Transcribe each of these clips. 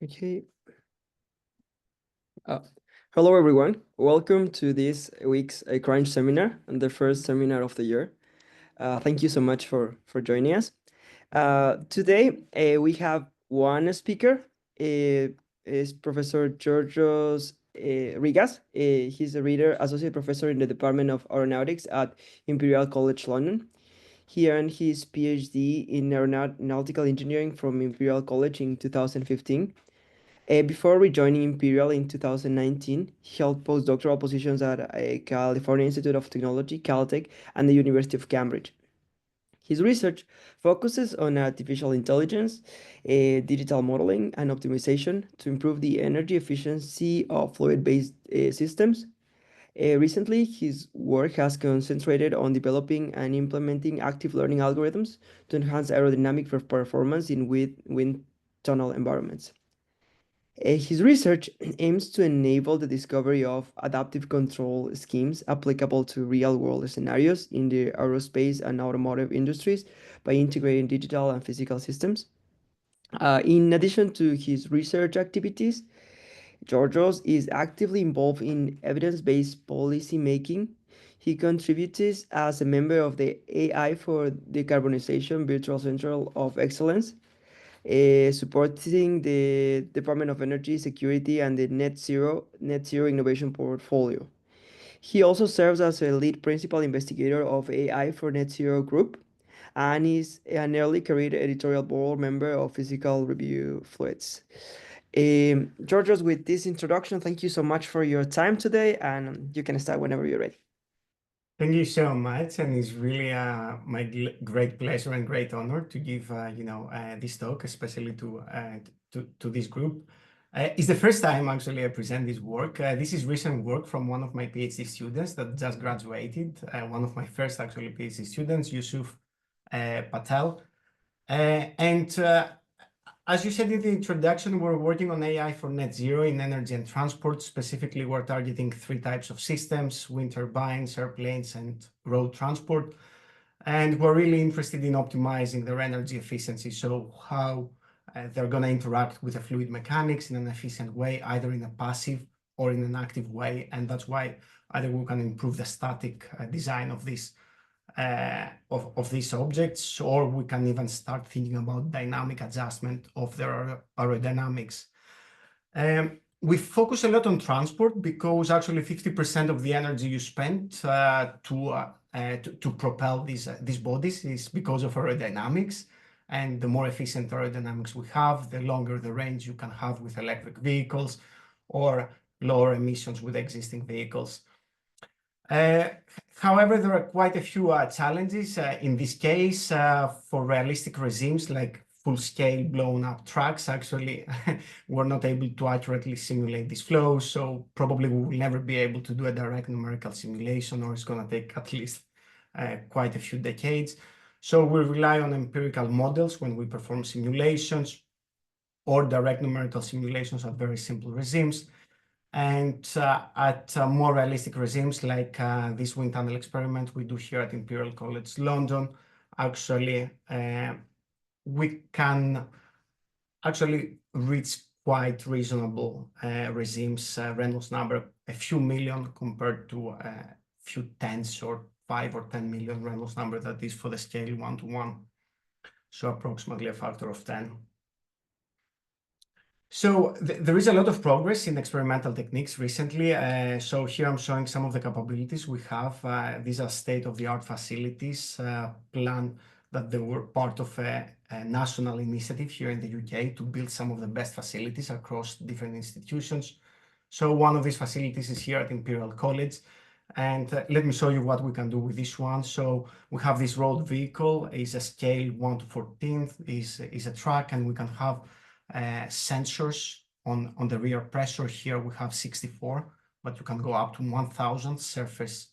Okay. Uh, Hello, everyone. Welcome to this week's Crunch seminar and the first seminar of the year. Thank you so much for joining us. Today, we have one speaker. Is Professor Georgios Rigas. He's a reader, associate professor in the Department of Aeronautics at Imperial College London. He earned his PhD in aeronautical engineering from Imperial College in 2015. Before rejoining Imperial in 2019, he held postdoctoral positions at California Institute of Technology, Caltech, and the University of Cambridge. His research focuses on artificial intelligence, digital modeling, and optimization to improve the energy efficiency of fluid-based systems. Recently, his work has concentrated on developing and implementing active learning algorithms to enhance aerodynamic performance in wind tunnel environments. His research aims to enable the discovery of adaptive control schemes applicable to real-world scenarios in the aerospace and automotive industries by integrating digital and physical systems. In addition to his research activities, Georgios is actively involved in evidence-based policy making. He contributes as a member of the AI for Decarbonization Virtual Center of Excellence, supporting the Department of Energy Security and the Net Zero Innovation Portfolio. He also serves as a lead principal investigator of AI for Net Zero Group and is an early career editorial board member of Physical Review Fluids. Georgios, with this introduction, thank you so much for your time today, and you can start whenever you're ready. Thank you so much, and it's really my great pleasure and great honor to give this talk, especially to this group. It's the first time actually I present this work. This is recent work from one of my PhD students that just graduated. One of my first actually PhD students, Yusuf Patel, and as you said in the introduction, we're working on AI for net zero in energy and transport. Specifically, we're targeting three types of systems: wind turbines, airplanes, and road transport. And we're really interested in optimizing their energy efficiency. So how they're going to interact with the fluid mechanics in an efficient way, either in a passive or in an active way. And that's why either we can improve the static design of this of these objects, or we can even start thinking about dynamic adjustment of their aerodynamics. We focus a lot on transport because actually 50% of the energy you spend to propel these bodies is because of aerodynamics. And the more efficient aerodynamics we have, the longer the range you can have with electric vehicles or lower emissions with existing vehicles. However, there are quite a few challenges in this case for realistic regimes like full-scale blown-up tracks. Actually, we're not able to accurately simulate this flow, so probably we will never be able to do a direct numerical simulation, or it's going to take at least quite a few decades. So we rely on empirical models when we perform simulations, or direct numerical simulations at very simple regimes. And at more realistic regimes like this wind tunnel experiment we do here at Imperial College London, actually we can actually reach quite reasonable regimes, Reynolds number a few million compared to a few tens or 5 or 10 million Reynolds number that is for the scale 1:1. So approximately a factor of 10. So there is a lot of progress in experimental techniques recently. So here I'm showing some of the capabilities we have. These are state-of-the-art facilities planned that they were part of a national initiative here in the UK to build some of the best facilities across different institutions. So one of these facilities is here at Imperial College. And let me show you what we can do with this one. So we have this road vehicle, is a scale 1/14, is a truck, and we can have sensors on the rear pressure. Here we have 64, but you can go up to 1000 surface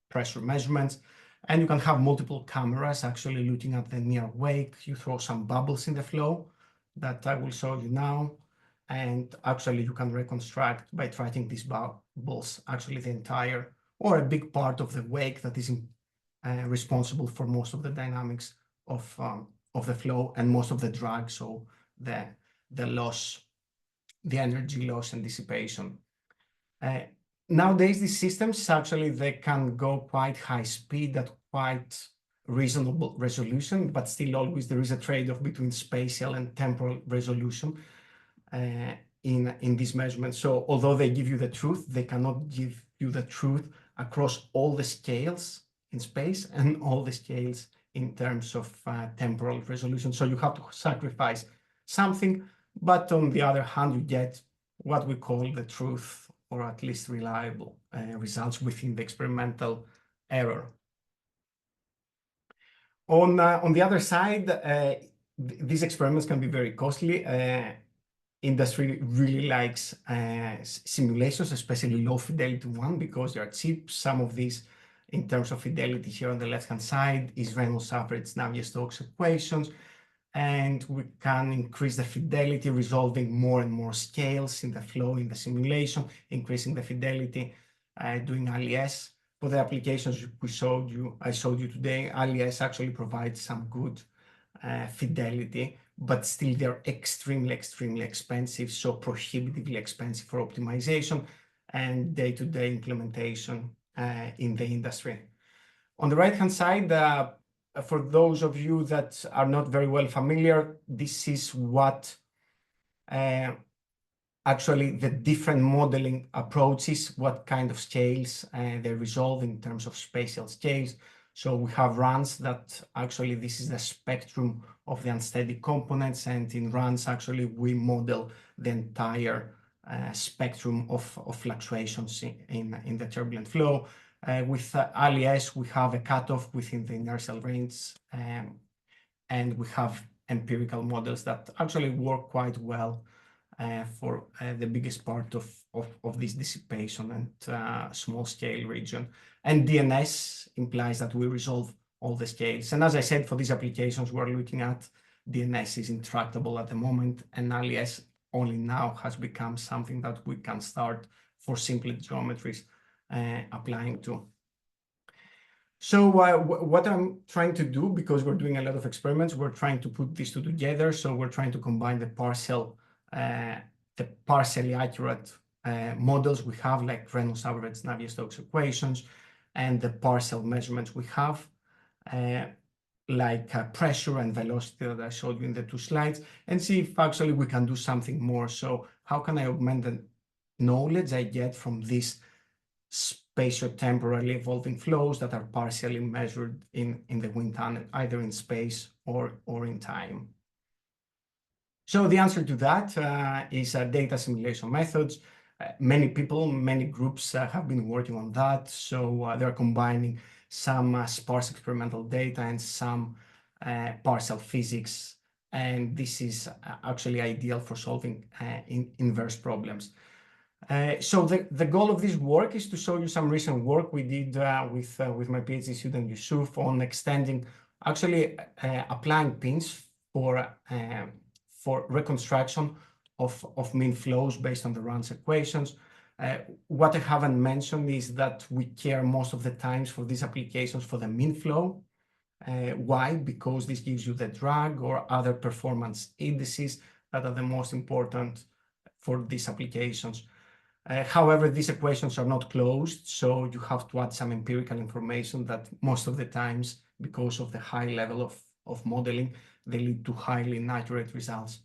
pressure measurements. And you can have multiple cameras actually looking at the near wake. You throw some bubbles in the flow that I will show you now. And actually you can reconstruct by tracking these bubbles, actually the entire or a big part of the wake that is responsible for most of the dynamics of the flow and most of the drag, so the loss the energy loss and dissipation. Nowadays, these systems actually, they can go quite high speed at quite reasonable resolution, but still always there is a trade-off between spatial and temporal resolution in these measurements. So although they give you the truth, they cannot give you the truth across all the scales in space and all the scales in terms of temporal resolution. So you have to sacrifice something, but on the other hand, you get what we call the truth, or at least reliable results within the experimental error. On the other side, these experiments can be very costly. Industry really likes simulations, especially low fidelity one, because they are cheap. Some of these, in terms of fidelity, here on the left-hand side, is Reynolds average Navier-Stokes equations, and we can increase the fidelity, resolving more and more scales in the flow in the simulation, increasing the fidelity, doing ALIS. For the applications I showed you today, ALIS actually provides some good fidelity, but still they're extremely, extremely expensive, so prohibitively expensive for optimization and day-to-day implementation in the industry. On the right-hand side, for those of you that are not very well familiar, this is what actually the different modeling approaches, what kind of scales they resolve in terms of spatial scales. So we have runs that actually this is the spectrum of the unsteady components, and in runs actually we model the entire spectrum of fluctuations in the turbulent flow. With ALIS, we have a cutoff within the inertial range, and we have empirical models that actually work quite well for the biggest part of this dissipation and small scale region. And DNS implies that we resolve all the scales. And as I said, for these applications we're looking at, DNS is intractable at the moment, and ALIS only now has become something that we can start for simple geometries applying to. So what I'm trying to do, because we're doing a lot of experiments, we're trying to put these two together. So we're trying to combine the partially accurate models we have, like Reynolds average Navier-Stokes equations, and the partial measurements we have, like pressure and velocity that I showed you in the two slides, and see if actually we can do something more. So how can I augment the knowledge I get from these spatio-temporally evolving flows that are partially measured in the wind tunnel, either in space or in time? So the answer to that is data simulation methods. Many people, many groups have been working on that. So they're combining some sparse experimental data and some partial physics. And this is actually ideal for solving inverse problems. So the goal of this work is to show you some recent work we did with my PhD student Yusuf on extending, actually applying pins for reconstruction of mean flows based on the Run's equations. What I haven't mentioned is that we care most of the times for these applications for the mean flow. Why? Because this gives you the drag or other performance indices that are the most important for these applications. However, these equations are not closed, so you have to add some empirical information that most of the times, because of the high level of modeling, they lead to highly inaccurate results.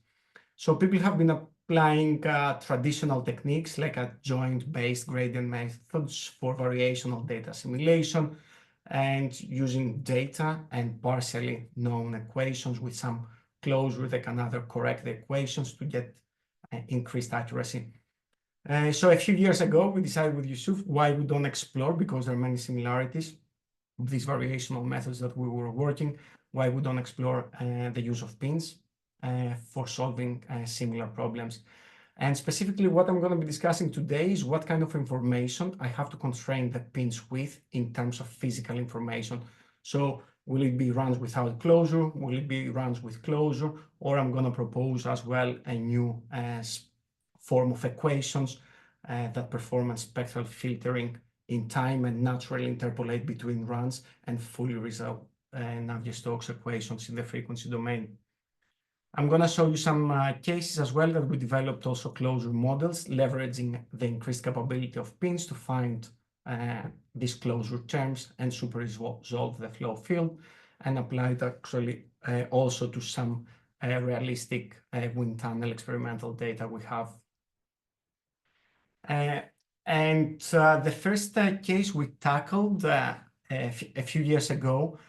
So people have been applying traditional techniques like adjoint-based gradient methods for variational data simulation, and using data and partially known equations with some closure they can either correct the equations to get increased accuracy. So a few years ago, we decided with Yusuf why we don't explore, because there are many similarities of these variational methods that we were working, why we don't explore the use of pins for solving similar problems. And specifically, what I'm going to be discussing today is what kind of information I have to constrain the pins with in terms of physical information. So will it be runs without closure? Will it be runs with closure? Or I'm going to propose as well a new form of equations that perform a spectral filtering in time and naturally interpolate between runs and fully resolve Navier-Stokes equations in the frequency domain. I'm going to show you some cases as well that we developed also closure models, leveraging the increased capability of pins to find these closure terms and super resolve the flow field, and apply it actually also to some realistic wind tunnel experimental data we have. And the first case we tackled a few years ago,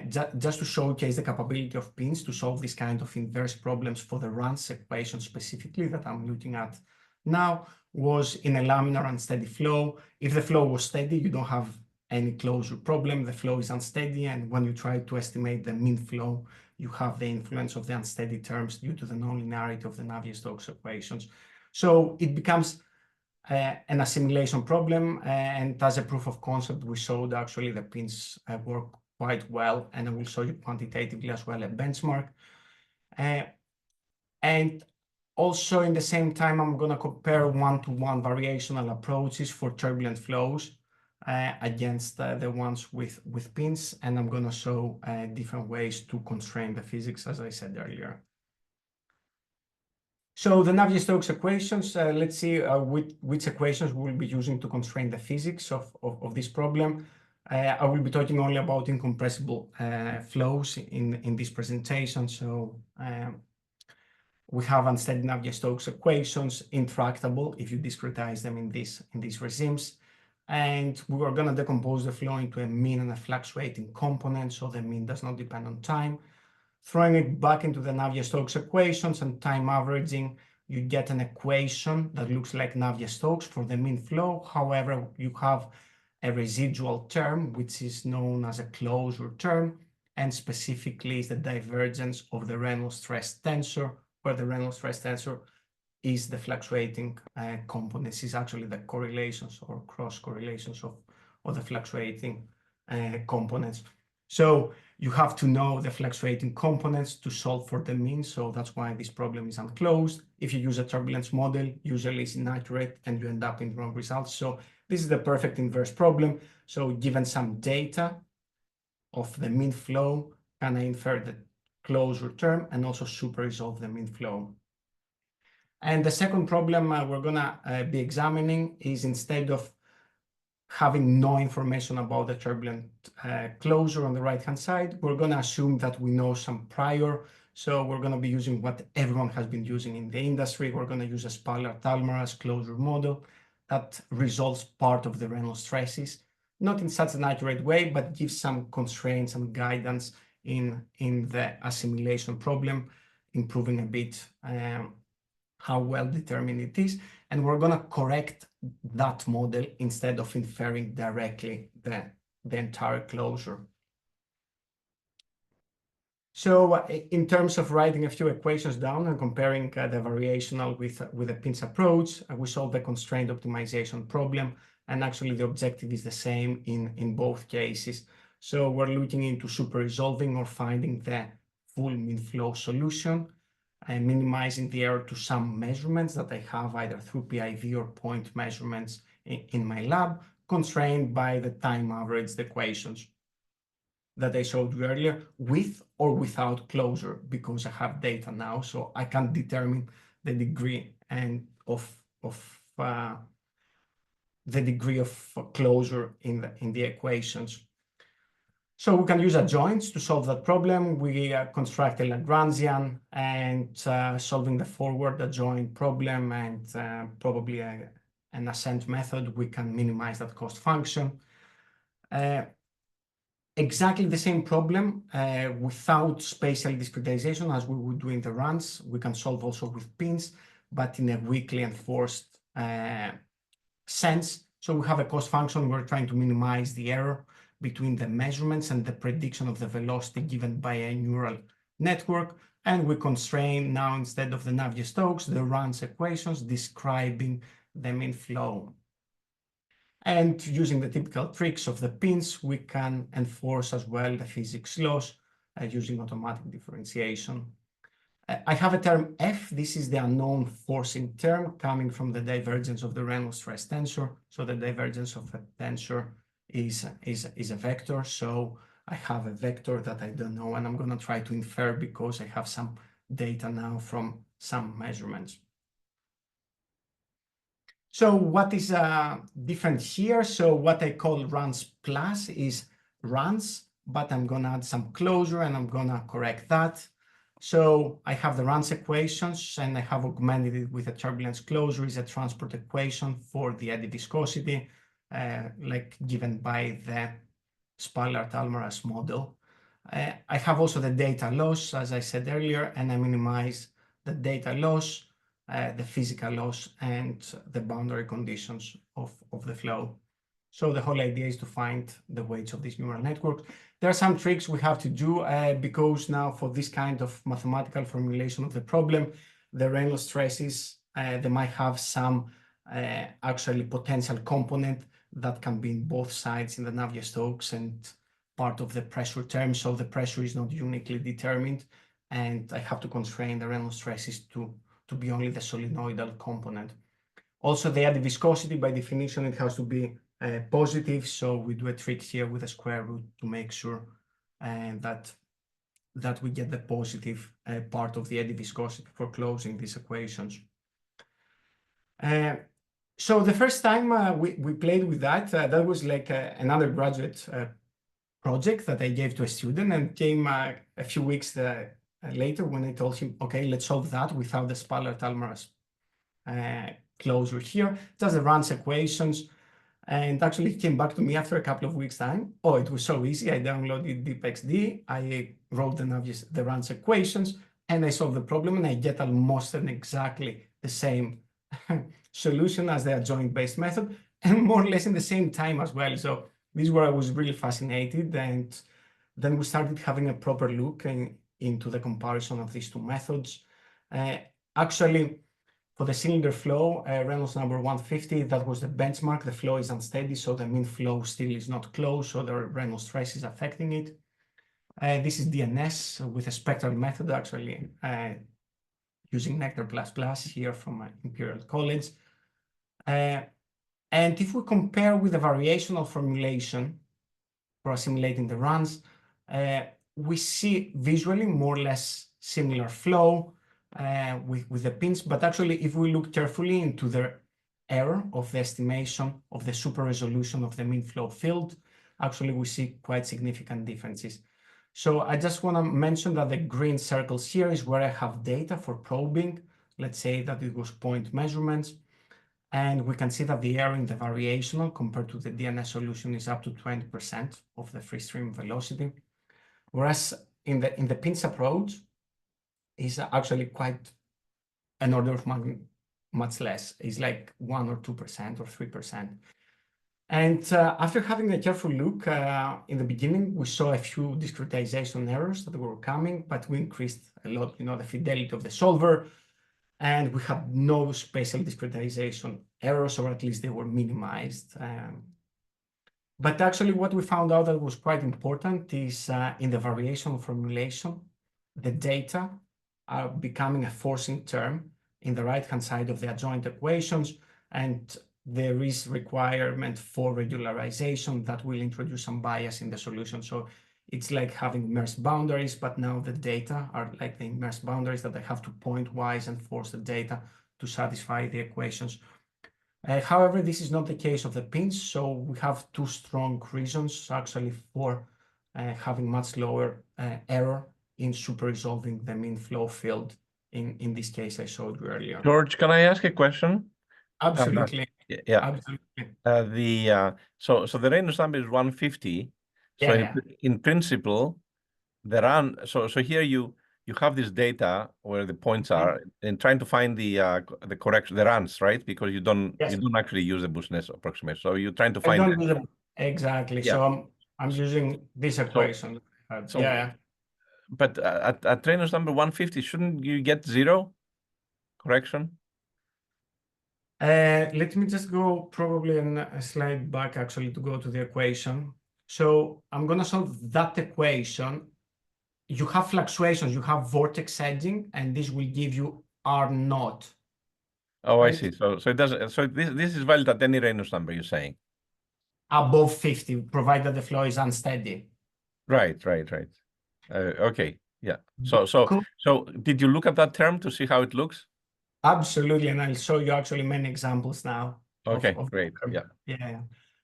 just to showcase the capability of pins to solve this kind of inverse problems for the Ran's equation specifically that I'm looking at now, was in a laminar unsteady flow. If the flow was steady, you don't have any closure problem. The flow is unsteady, and when you try to estimate the mean flow, you have the influence of the unsteady terms due to the nonlinearity of the Navier-Stokes equations. So it becomes an assimilation problem, and as a proof of concept, we showed actually the pins work quite well, and I will show you quantitatively as well a benchmark. And also in the same time, I'm going to compare one-to-one variational approaches for turbulent flows against the ones with pins, and I'm going to show different ways to constrain the physics, as I said earlier. So the Navier-Stokes equations, let's see which equations we will be using to constrain the physics of this problem. I will be talking only about incompressible flows in this presentation. So we have unsteady Navier-Stokes equations, intractable if you discretize them in these regimes. And we are going to decompose the flow into a mean and a fluctuating component, so the mean does not depend on time. Throwing it back into the Navier-Stokes equations and time averaging, you get an equation that looks like Navier-Stokes for the mean flow. However, you have a residual term, which is known as a closure term, and specifically is the divergence of the Reynolds stress tensor, where the Reynolds stress tensor is the fluctuating components, is actually the correlations or cross correlations of the fluctuating components. So you have to know the fluctuating components to solve for the mean. So that's why this problem is unclosed. If you use a turbulence model, usually it's inaccurate and you end up in wrong results. So this is the perfect inverse problem. So given some data of the mean flow, can I infer the closure term and also super resolve the mean flow? And the second problem we're gonna be examining is, instead of having no information about the turbulent closure on the right-hand side, we're going to assume that we know some prior. So we're going to be using what everyone has been using in the industry. We're going to use a Spalart-Talmaras closure model that resolves part of the Reynolds stresses, not in such an accurate way, but gives some constraints and guidance in the assimilation problem, improving a bit how well determined it is. And we're going to correct that model instead of inferring directly the entire closure. So in terms of writing a few equations down and comparing the variational with the pins approach, we solve the constraint optimization problem. And actually the objective is the same in both cases. So we're looking into super resolving or finding the full mean flow solution, and minimizing the error to some measurements that I have either through PIV or point measurements in my lab, constrained by the time averaged equations that I showed you earlier, with or without closure, because I have data now, so I can determine the degree and of closure in the equations. So we can use adjoints to solve that problem. We construct a Lagrangian, and solving the forward adjoint problem and probably an ascent method, we can minimize that cost function. Exactly the same problem without spatial discretization as we would do in the runs. We can solve also with pins, but in a weakly enforced sense. So we have a cost function. We're trying to minimize the error between the measurements and the prediction of the velocity given by a neural network. And we constrain now, instead of the Navier-Stokes, the Ran's equations describing the mean flow. And using the typical tricks of the pins, we can enforce as well the physics laws using automatic differentiation. I have a term F. This is the unknown forcing term coming from the divergence of the Reynolds stress tensor. So the divergence of a tensor is a vector. So I have a vector that I don't know, and I'm going to try to infer because I have some data now from some measurements. So what is different here? So what I call runs plus is runs, but I'm gonna add some closure and I'm gonna correct that. So I have the runs equations and I have augmented it with a turbulence closure is a transport equation for the eddy viscosity, like given by the Spallard-Almaraz model. I have also the data loss, as I said earlier, and I minimize the data loss, the physical loss, and the boundary conditions of the flow. So the whole idea is to find the weights of these neural networks. There are some tricks we have to do because now for this kind of mathematical formulation of the problem, the Reynolds stresses, they might have some actually potential component that can be in both sides in the Navier-Stokes and part of the pressure term. So the pressure is not uniquely determined, and I have to constrain the Reynolds stresses to be only the solenoidal component. Also, the eddy viscosity, by definition, it has to be positive. So we do a trick here with a square root to make sure that we get the positive part of the eddy viscosity for closing these equations. So the first time we played with that, that was like an undergraduate project that I gave to a student, and came a few weeks later when I told him, okay, let's solve that without the Spallard-Almaraz closure here, just the runs equations. And actually he came back to me after a couple of weeks time. Oh, it was so easy. I downloaded DeepXD, I wrote the runs equations, and I solved the problem, and I get almost exactly the same solution as the adjoint-based method, and more or less in the same time as well. So this is where I was really fascinated, and then we started having a proper look into the comparison of these two methods. Actually, for the cylinder flow, Reynolds number 150, that was the benchmark. The flow is unsteady, so the mean flow still is not closed, so the Reynolds stress is affecting it. This is DNS with a spectral method, actually, using Nectar++ here from Imperial College. And if we compare with the variational formulation for assimilating the runs, we see visually more or less similar flow with the pins, but actually if we look carefully into the error of the estimation of the super resolution of the mean flow field, actually we see quite significant differences. So I just want to mention that the green circles here is where I have data for probing. Let's say that it was point measurements. And we can see that the error in the variational compared to the DNS solution is up to 20% of the free stream velocity. Whereas in the PINS approach is actually quite an order of magnitude much less. It's like 1 or 2% or 3%. And after having a careful look, in the beginning, we saw a few discretization errors that were coming, but we increased a lot, the fidelity of the solver, and we had no spatial discretization errors, or at least they were minimized. But actually what we found out that was quite important is in the variational formulation, the data are becoming a forcing term in the right-hand side of the adjoint equations, and there is requirement for regularization that will introduce some bias in the solution. So it's like having immersed boundaries, but now the data are like the immersed boundaries that I have to point-wise and force the data to satisfy the equations. However, this is not the case of the pins, so we have two strong reasons actually for having much lower error in super resolving the mean flow field in this case I showed you earlier. George, can I ask a question? Absolutely. Yeah. Absolutely. So the Reynolds number is 150. So in principle, the run. So here you have this data where the points are, and trying to find the correction, the runs, right? Because you don't actually use the Bushnell approximation. So you're trying to find. I don't do them exactly. Yeah. So I'm using this equation. But at Reynolds number 150, shouldn't you get 0 correction? Let me just go probably a slide back actually to go to the equation. So I'm going to solve that equation. You have fluctuations, you have vortex edging, and this will give you R naught. Oh, right? I see. So it doesn't. So this is valid at any Reynolds number, you're saying? Above 50, provided the flow is unsteady. Right. Okay. Yeah. So did you look at that term to see how it looks? Absolutely, and I'll show you actually many examples now. Okay, of great. Yeah. Yeah,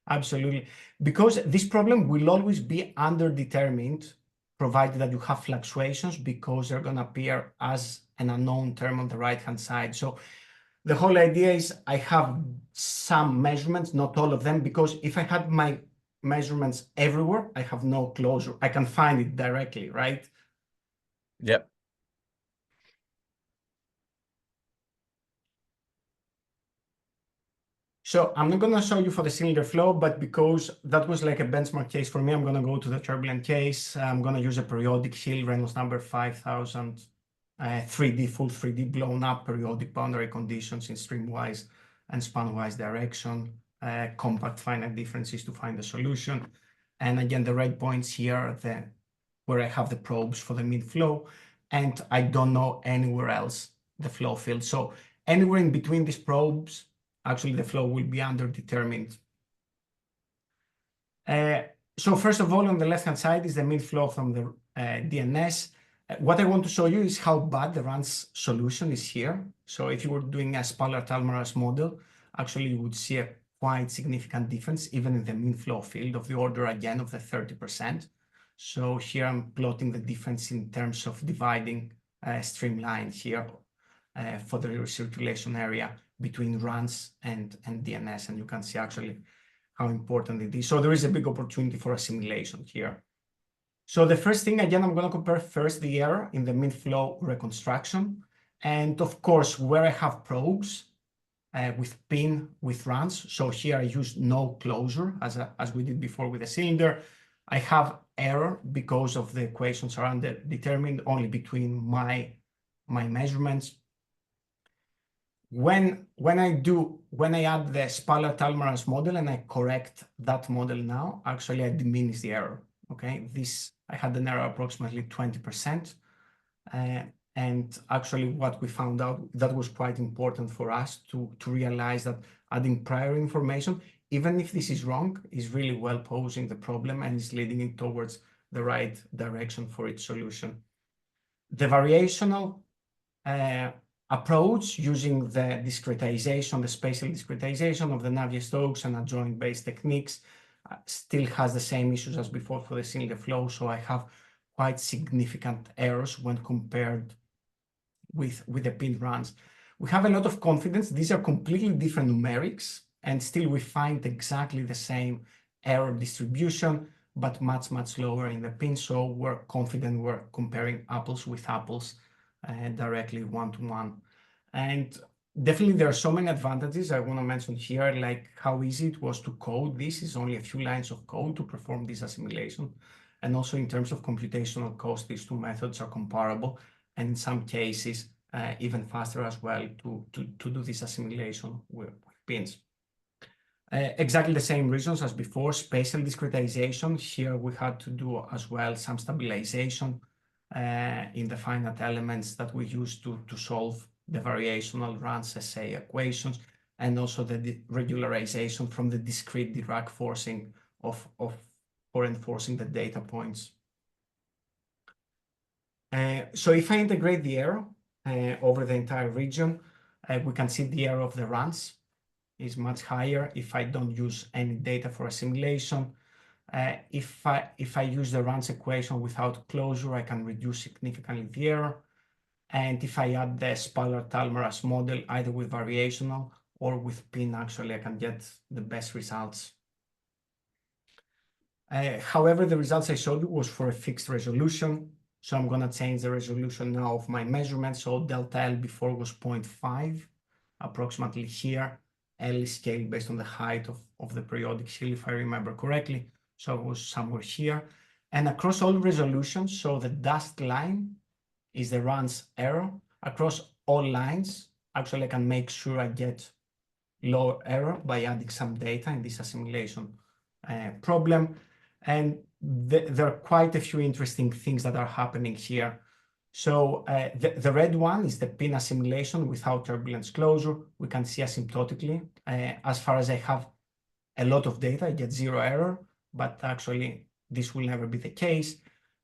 absolutely. Because this problem will always be underdetermined, provided that you have fluctuations, because they're going to appear as an unknown term on the right-hand side. So the whole idea is I have some measurements, not all of them, because if I had my measurements everywhere, I have no closure. I can find it directly, right? Yep. So I'm not going to show you for the cylinder flow, but because that was like a benchmark case for me, I'm going to go to the turbulent case. I'm going to use a periodic Hill Reynolds number 5000, 3D, full 3D blown up periodic boundary conditions in streamwise and spanwise direction, compact finite differences to find the solution. And again, the red points here are where I have the probes for the mean flow, and I don't know anywhere else the flow field. So anywhere in between these probes, actually the flow will be underdetermined. So first of all, on the left-hand side is the mean flow from the DNS. What I want to show you is how bad the RANS solution is here. So if you were doing a Spaller-Talmaras model, actually you would see a quite significant difference, even in the mean flow field of the order, again, of the 30%. So here I'm plotting the difference in terms of dividing streamline here for the recirculation area between RANS and DNS, and you can see actually how important it is. So there is a big opportunity for assimilation here. So the first thing, again, I'm going to compare first the error in the mean flow reconstruction, and of course, where I have probes with pin with RANS. So here I use no closure as we did before with the cylinder. I have error because of the equations are determined only between my measurements. When I add the Spaller-Talmaras model and I correct that model now, actually I diminish the error. Okay, I had an error approximately 20%, and actually what we found out that was quite important for us to realize that adding prior information, even if this is wrong, is really well posing the problem and is leading it towards the right direction for its solution. The variational approach using the discretization, the spatial discretization of the Navier-Stokes and adjoint-based techniques still has the same issues as before for the cylinder flow. So I have quite significant errors when compared with the pin RANS. We have a lot of confidence. These are completely different numerics, and still we find exactly the same error distribution, but much, much lower in the pin. So we're confident we're comparing apples with apples directly one-to-one. And definitely there are so many advantages I want to mention here, like how easy it was to code. This is only a few lines of code to perform this assimilation. And also in terms of computational cost, these two methods are comparable, and in some cases, even faster as well to do this assimilation with pins. Exactly the same reasons as before, spatial discretization. Here we had to do as well some stabilization in the finite elements that we used to solve the variational RANS SA equations, and also the regularization from the discrete Dirac forcing for enforcing the data points. So if I integrate the error over the entire region, we can see the error of the RANS is much higher if I don't use any data for assimilation. If I use the RANS equation without closure, I can reduce significantly the error. And if I add the Spaller-Talmaras model, either with variational or with pin, actually I can get the best results. However, the results I showed you was for a fixed resolution. So I'm going to change the resolution now of my measurement. So delta L before was 0.5, approximately here. L is scaled based on the height of the periodic hill, if I remember correctly. So it was somewhere here. And across all resolutions, so the dashed line is the RANS error. Across all lines, actually I can make sure I get lower error by adding some data in this assimilation problem. And there are quite a few interesting things that are happening here. So the red one is the pin assimilation without turbulence closure. We can see asymptotically. As far as I have a lot of data, I get zero error, but actually this will never be the case.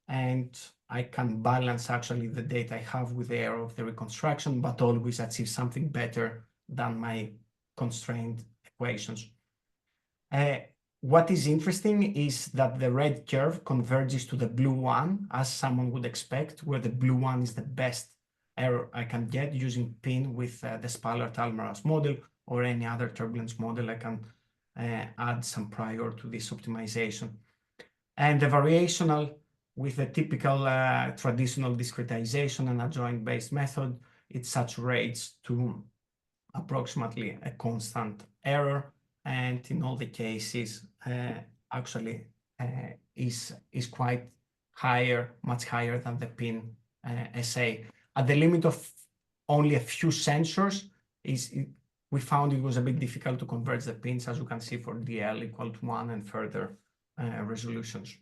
and I can balance actually the data I have with the error of the reconstruction, but always achieve something better than my constrained equations. What is interesting is that the red curve converges to the blue one, as someone would expect, where the blue one is the best error I can get using PIN with the Spallert-Almaraz model or any other turbulence model. I can add some prior to this optimization. And the variational with the typical traditional discretization and adjoint-based method, it saturates to approximately a constant error, and in all the cases actually is quite higher, much higher than the PIN SA. At the limit of only a few sensors, we found it was a bit difficult to converge the pins, as you can see, for DL equal to 1 and further resolutions.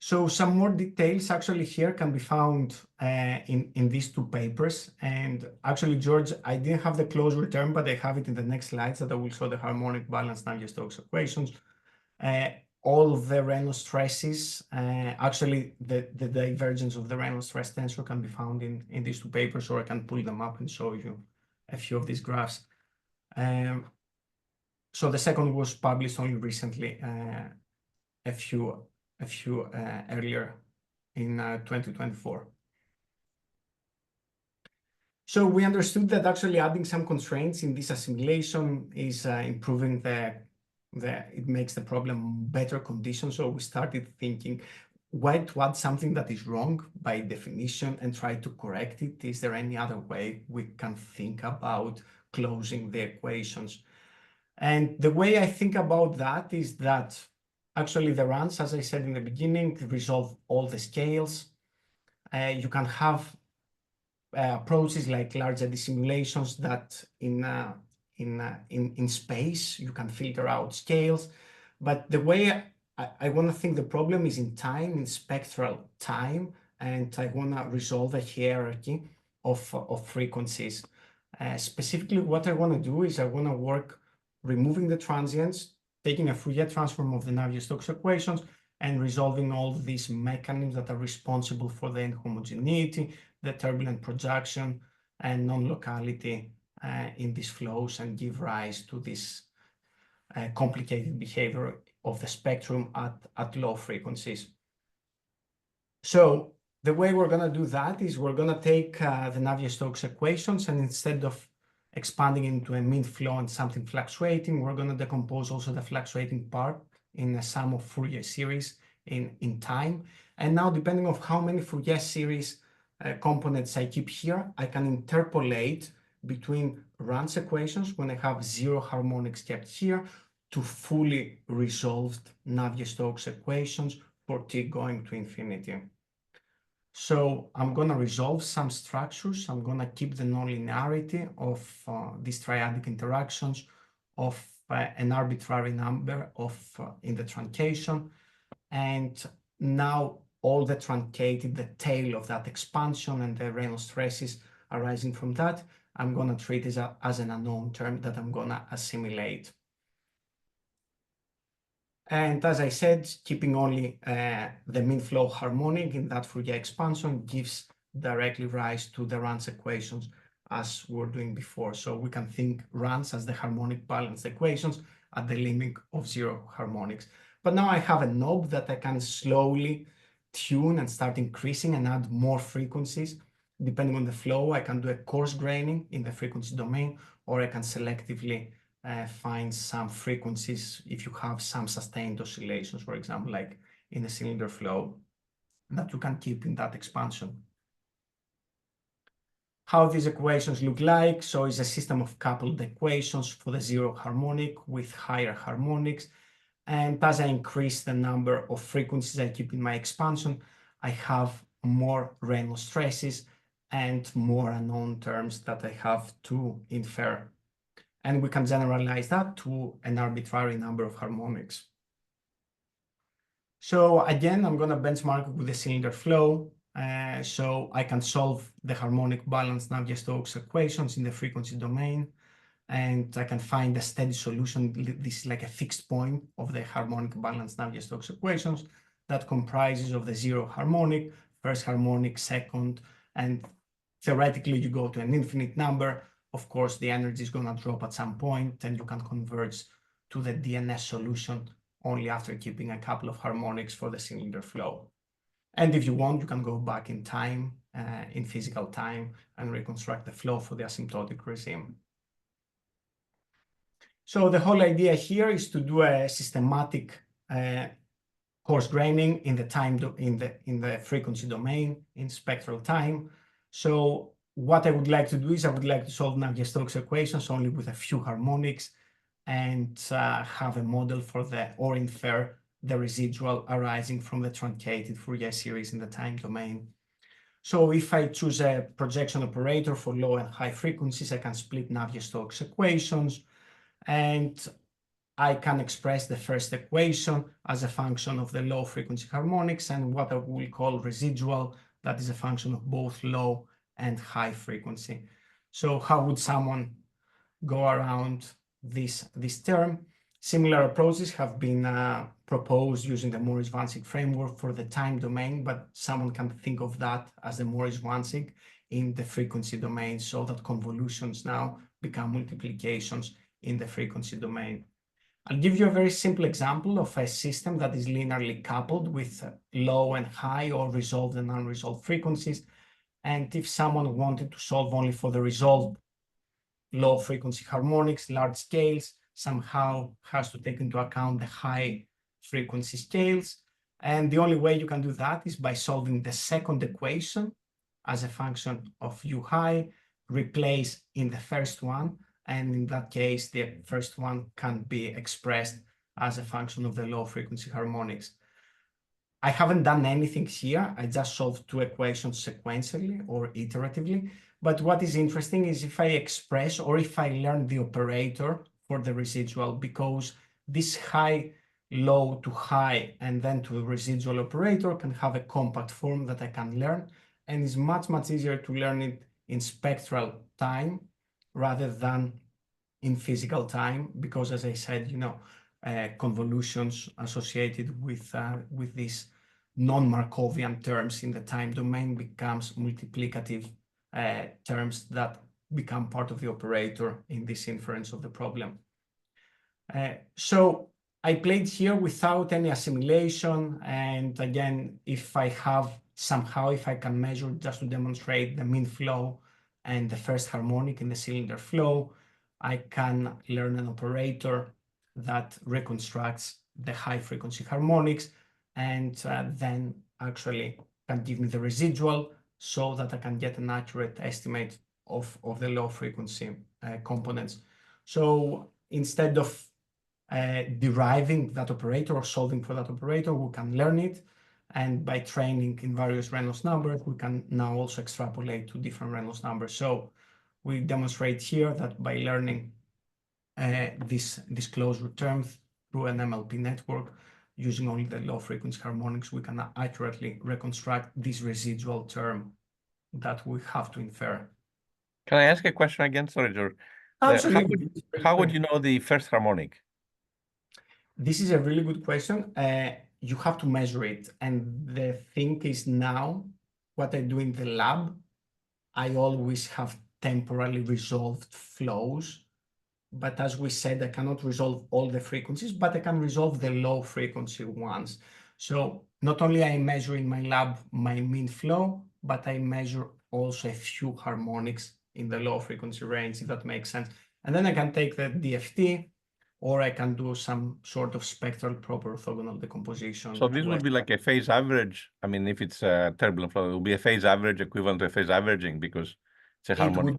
So some more details actually here can be found in these two papers. And actually, George, I didn't have the closed return, but I have it in the next slides that I will show the harmonic balance Navier-Stokes equations. All of the Reynolds stresses, actually the divergence of the Reynolds stress tensor can be found in these two papers, or I can pull them up and show you a few of these graphs. So the second was published only recently, a few earlier in 2024. So we understood that actually adding some constraints in this assimilation is improving it makes the problem better conditions. So we started thinking, why to add something that is wrong by definition and try to correct it? Is there any other way we can think about closing the equations? And the way I think about that is that actually the runs, as I said in the beginning, resolve all the scales. You can have approaches like large eddy simulations that in space you can filter out scales. But the way I want to think the problem is in time, in spectral time, and I want to resolve a hierarchy of frequencies. Specifically, what I want to do is I want to work removing the transients, taking a Fourier transform of the Navier-Stokes equations, and resolving all these mechanisms that are responsible for the inhomogeneity, the turbulent projection, and non-locality in these flows, and give rise to this complicated behavior of the spectrum at low frequencies. So the way we're going to do that is we're going to take the Navier-Stokes equations, and instead of expanding into a mean flow and something fluctuating, we're going to decompose also the fluctuating part in a sum of Fourier series in time. And now, depending on how many Fourier series components I keep here, I can interpolate between Rand's equations when I have 0 harmonics kept here to fully resolved Navier-Stokes equations for t going to infinity. So I'm going to resolve some structures. I'm going to keep the nonlinearity of these triadic interactions of an arbitrary number in the truncation. And now all the truncated, the tail of that expansion and the Reynolds stresses arising from that, I'm going to treat it as an unknown term that I'm going to assimilate. And as I said, keeping only the mean flow harmonic in that Fourier expansion gives directly rise to the Rand's equations as we were doing before. So we can think Rand's as the harmonic balanced equations at the limit of 0 harmonics. But now I have a knob that I can slowly tune and start increasing and add more frequencies. Depending on the flow, I can do a coarse graining in the frequency domain, or I can selectively find some frequencies if you have some sustained oscillations, for example, like in a cylinder flow, that you can keep in that expansion. How these equations look like, so it's a system of coupled equations for the 0 harmonic with higher harmonics. And as I increase the number of frequencies I keep in my expansion, I have more Reynolds stresses and more unknown terms that I have to infer. And we can generalize that to an arbitrary number of harmonics. So again, I'm going to benchmark with the cylinder flow. So I can solve the harmonic balance Navier-Stokes equations in the frequency domain. And I can find a steady solution. This is like a fixed point of the harmonic balance Navier-Stokes equations that comprises of the zero harmonic, first harmonic, second, and theoretically you go to an infinite number. Of course, the energy is going to drop at some point, and you can converge to the DNS solution only after keeping a couple of harmonics for the cylinder flow. And if you want, you can go back in time, in physical time, and reconstruct the flow for the asymptotic regime. So the whole idea here is to do a systematic coarse graining in the time in the frequency domain in spectral time. So what I would like to do is I would like to solve Navier-Stokes equations only with a few harmonics, and have a model for or infer the residual arising from the truncated Fourier series in the time domain. So if I choose a projection operator for low and high frequencies, I can split Navier-Stokes equations, and I can express the first equation as a function of the low frequency harmonics and what I will call residual, that is a function of both low and high frequency. So how would someone go around this term? Similar approaches have been proposed using the Morris-Vancic framework for the time domain, but someone can think of that as the Morris-Vancic in the frequency domain, so that convolutions now become multiplications in the frequency domain. I'll give you a very simple example of a system that is linearly coupled with low and high or resolved and unresolved frequencies. And if someone wanted to solve only for the resolved low frequency harmonics, large scales, somehow has to take into account the high frequency scales. And the only way you can do that is by solving the second equation as a function of u high, replace in the first one, and in that case, the first one can be expressed as a function of the low frequency harmonics. I haven't done anything here. I just solved two equations sequentially or iteratively. But what is interesting is if I express or if I learn the operator for the residual, because this high, low to high and then to a residual operator can have a compact form that I can learn, and it's much, much easier to learn it in spectral time rather than in physical time, because as I said, convolutions associated with these non-Markovian terms in the time domain becomes multiplicative terms that become part of the operator in this inference of the problem. So I played here without any assimilation, and again, if I can measure just to demonstrate the mean flow and the first harmonic in the cylinder flow, I can learn an operator that reconstructs the high frequency harmonics, and then actually can give me the residual so that I can get an accurate estimate of the low frequency components. So instead of deriving that operator or solving for that operator, we can learn it. And by training in various Reynolds numbers, we can now also extrapolate to different Reynolds numbers. So we demonstrate here that by learning these closed terms through an MLP network, using only the low frequency harmonics, we can accurately reconstruct this residual term that we have to infer. Can I ask a question again? Sorry, George. Absolutely. How would you know the first harmonic? This is a really good question. You have to measure it. And the thing is now, what I do in the lab, I always have temporally resolved flows. But as we said, I cannot resolve all the frequencies, but I can resolve the low frequency ones. So not only I measure in my lab my mean flow, but I measure also a few harmonics in the low frequency range, if that makes sense. And then I can take the DFT, or I can do some sort of spectral proper orthogonal decomposition. So this would be like a phase average. I mean, if it's a turbulent flow, it will be a phase average equivalent to a phase averaging because it's a harmonic.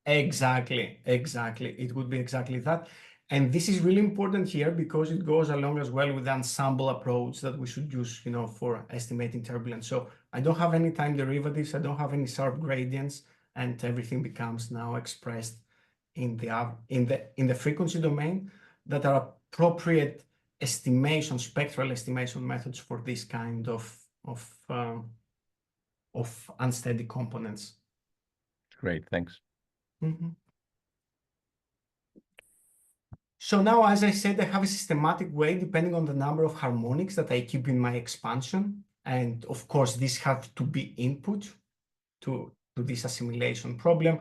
Exactly. It would be exactly that. And this is really important here because it goes along as well with the ensemble approach that we should use, for estimating turbulence. So I don't have any time derivatives, I don't have any sharp gradients, and everything becomes now expressed in the frequency domain that are appropriate spectral estimation methods for this kind of unsteady components. Great, thanks. Mm-hmm. So now, as I said, I have a systematic way depending on the number of harmonics that I keep in my expansion. And of course, these have to be input to this assimilation problem.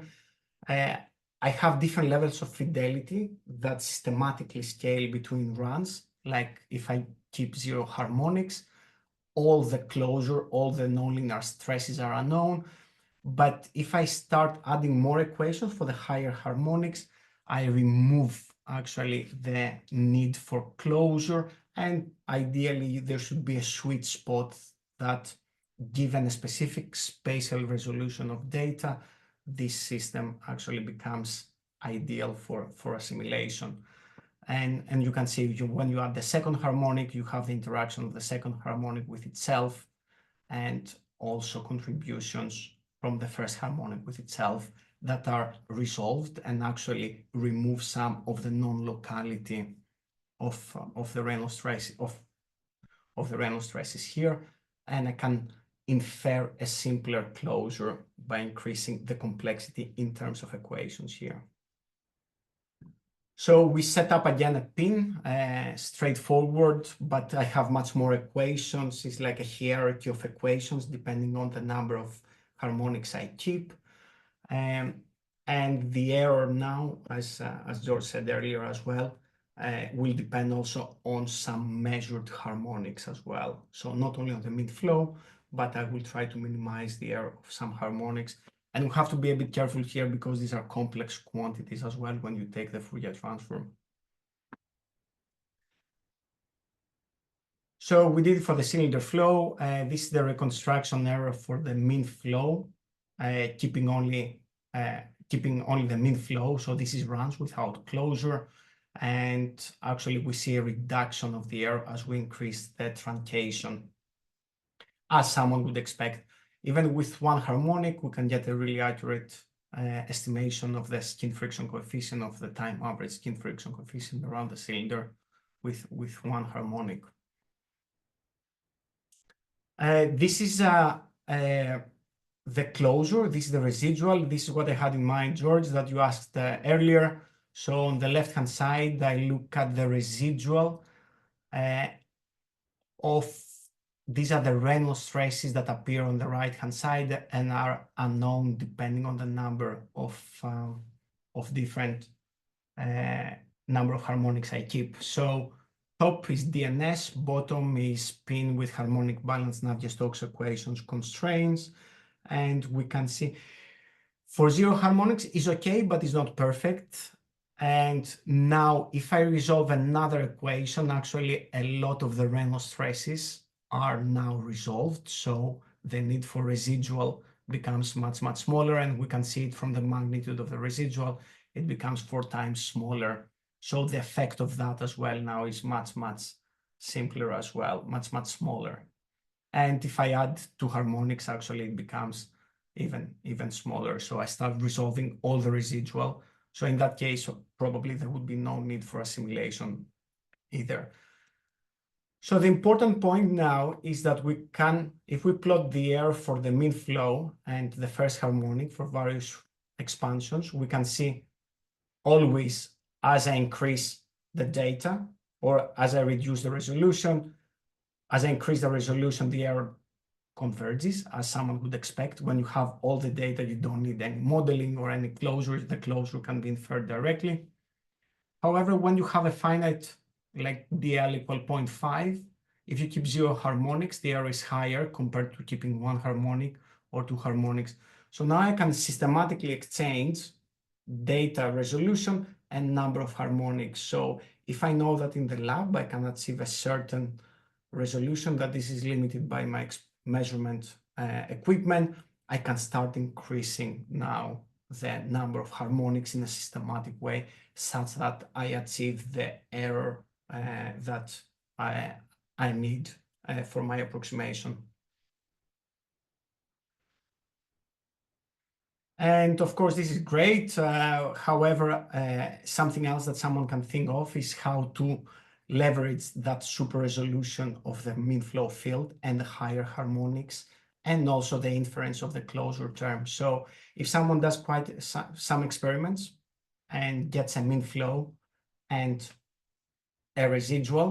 I have different levels of fidelity that systematically scale between runs. Like if I keep 0 harmonics, all the closure, all the nonlinear stresses are unknown. But if I start adding more equations for the higher harmonics, I remove actually the need for closure. And ideally, there should be a sweet spot that, given a specific spatial resolution of data, this system actually becomes ideal for assimilation. And you can see when you add the second harmonic, you have the interaction of the second harmonic with itself, and also contributions from the first harmonic with itself that are resolved and actually remove some of the non-locality of the Reynolds stress of the Reynolds stresses here, and I can infer a simpler closure by increasing the complexity in terms of equations here. So we set up again a pin, straightforward, but I have much more equations. It's like a hierarchy of equations depending on the number of harmonics I keep. And the error now, as George said earlier as well, will depend also on some measured harmonics as well. So not only on the mid-flow, but I will try to minimize the error of some harmonics. And we have to be a bit careful here because these are complex quantities as well when you take the Fourier transform. So we did it for the cylinder flow. This is the reconstruction error for the mean flow, keeping only the mean flow. So this is runs without closure. And actually, we see a reduction of the error as we increase the truncation, as someone would expect. Even with one harmonic, we can get a really accurate estimation of the skin friction coefficient, of the time average skin friction coefficient around the cylinder with one harmonic. This is the closure. This is the residual. This is what I had in mind, George, that you asked earlier. So on the left-hand side, I look at the residual of these are the Reynolds stresses that appear on the right-hand side and are unknown depending on the number of different number of harmonics I keep. So top is DNS, bottom is spin with harmonic balance Navier-Stokes equations constraints, and we can see for 0 harmonics is okay, but it's not perfect. And now if I resolve another equation, actually a lot of the Reynolds stresses are now resolved. So the need for residual becomes much, much smaller. And we can see it from the magnitude of the residual. It becomes 4 times smaller. So the effect of that as well now is much, much simpler as well, much, much smaller. And if I add 2 harmonics, actually it becomes even smaller. So I start resolving all the residual. So in that case, probably there would be no need for assimilation either. So the important point now is that we can, if we plot the error for the mean flow and the first harmonic for various expansions, we can see always as I increase the data or as I reduce the resolution, as I increase the resolution, the error converges, as someone would expect. When you have all the data, you don't need any modeling or any closures. The closure can be inferred directly. However, when you have a finite, like DL equal 0.5, if you keep 0 harmonics, the error is higher compared to keeping 1 harmonic or 2 harmonics. So now I can systematically exchange data resolution and number of harmonics. So if I know that in the lab I can achieve a certain resolution, that this is limited by my measurement equipment, I can start increasing now the number of harmonics in a systematic way, such that I achieve the error that I need for my approximation. And of course, this is great. However, something else that someone can think of is how to leverage that super resolution of the mean flow field and the higher harmonics, and also the inference of the closure term. So if someone does quite some experiments and gets a mean flow and a residual,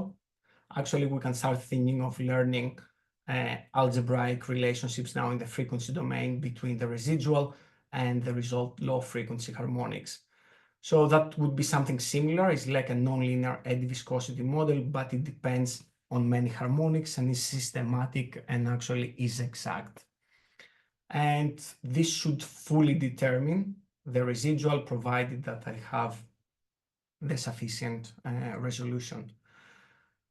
actually we can start thinking of learning algebraic relationships now in the frequency domain between the residual and the result low frequency harmonics. So that would be something similar. It's like a nonlinear eddy viscosity model, but it depends on many harmonics and is systematic and actually is exact. And this should fully determine the residual, provided that I have the sufficient resolution.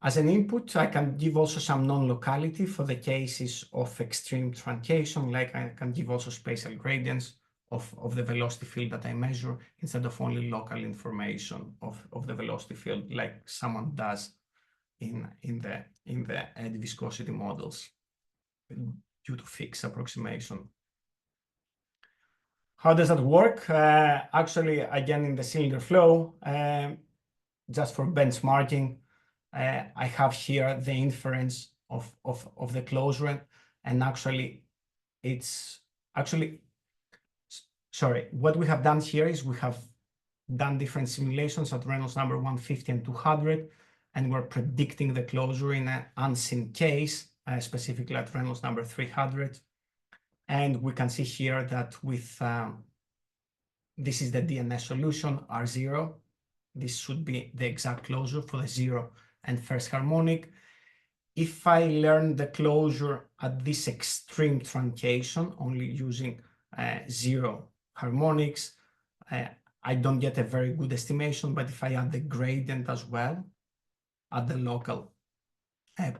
As an input, I can give also some non-locality for the cases of extreme truncation, like I can give also spatial gradients of the velocity field that I measure instead of only local information of the velocity field, like someone does in the eddy viscosity models due to fixed approximation. How does that work? Actually, again, in the cylinder flow, just for benchmarking, I have here the inference of the closure, and actually sorry, what we have done here is we have done different simulations at Reynolds number 150 and 200, and we're predicting the closure in an unseen case, specifically at Reynolds number 300. And we can see here that with, this is the DNS solution, R0. This should be the exact closure for the 0 and first harmonic. If I learn the closure at this extreme truncation, only using 0 harmonics, I don't get a very good estimation, but if I add the gradient as well at the local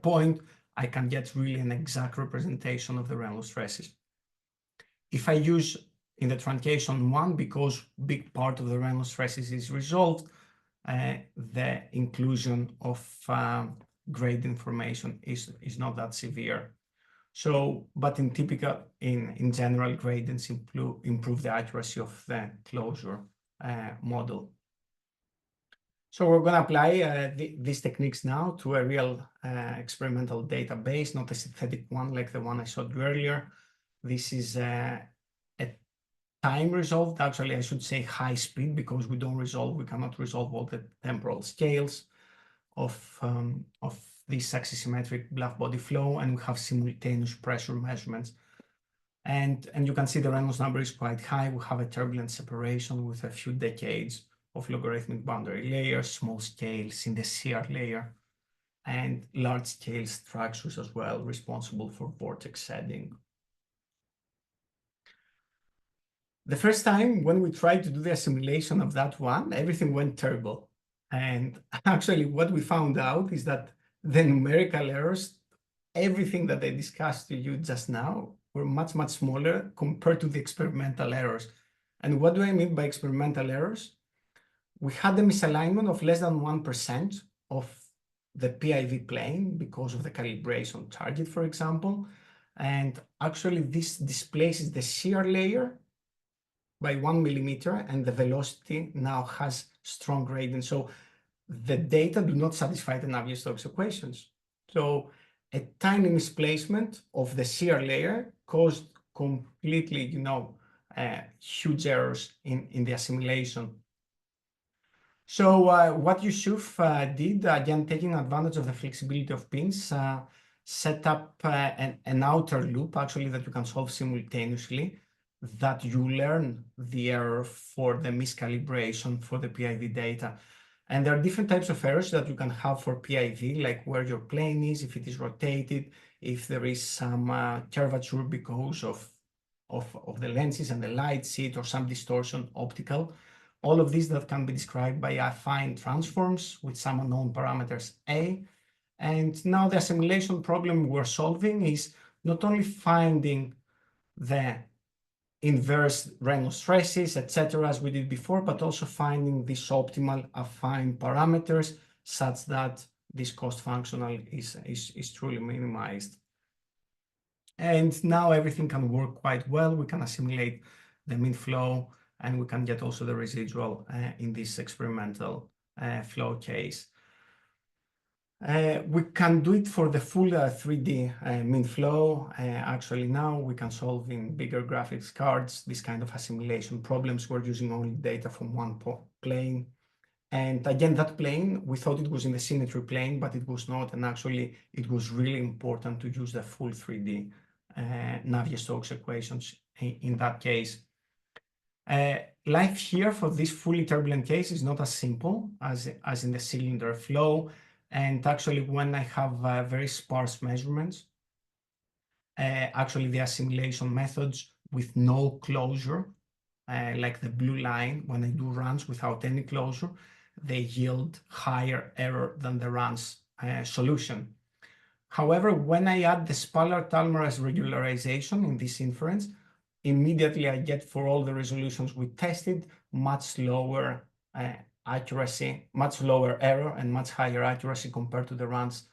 point, I can get really an exact representation of the Reynolds stresses. If I use in the truncation 1, because big part of the Reynolds stresses is resolved, the inclusion of grade information is not that severe. So, but in general, gradients improve the accuracy of the closure model. So we're going to apply these techniques now to a real experimental database, not a synthetic one like the one I showed you earlier. This is a time resolved, actually I should say high speed, because we cannot resolve all the temporal scales of this axisymmetric black body flow, and we have simultaneous pressure measurements. And you can see the Reynolds number is quite high. We have a turbulent separation with a few decades of logarithmic boundary layers, small scales in the shear layer, and large scale structures as well, responsible for vortex shedding. The first time when we tried to do the assimilation of that one, everything went terrible. And actually what we found out is that the numerical errors, everything that I discussed to you just now, were much, much smaller compared to the experimental errors. And what do I mean by experimental errors? We had a misalignment of less than 1% of the PIV plane because of the calibration target, for example. And actually this displaces the shear layer by 1 millimeter, and the velocity now has strong gradient. So the data do not satisfy the Navier-Stokes equations. So a tiny misplacement of the shear layer caused completely, huge errors in the assimilation. So what Yusuf did, again, taking advantage of the flexibility of pins, set up an outer loop, actually, that you can solve simultaneously, that you learn the error for the miscalibration for the PIV data. And there are different types of errors that you can have for PIV, like where your plane is, if it is rotated, if there is some curvature because of the lenses and the light seat, or some distortion optical. All of these that can be described by affine transforms with some unknown parameters A. And now the assimilation problem we're solving is not only finding the inverse Reynolds stresses, etc., as we did before, but also finding these optimal affine parameters such that this cost functional is truly minimized. And now everything can work quite well. We can assimilate the mean flow, and we can get also the residual in this experimental flow case. We can do it for the full 3D mean flow. Actually, now we can solve in bigger graphics cards this kind of assimilation problems. We're using only data from one plane. And again, that plane, we thought it was in the symmetry plane, but it was not. And actually, it was really important to use the full 3D Navier-Stokes equations in that case. Life here for this fully turbulent case is not as simple as in the cylinder flow. And actually, when I have very sparse measurements, actually the assimilation methods with no closure, like the blue line, when I do runs without any closure, they yield higher error than the runs solution. However, when I add the Spallard-Talmaras regularization in this inference, immediately I get, for all the resolutions we tested, much lower accuracy, much lower error, and much higher accuracy compared to the runs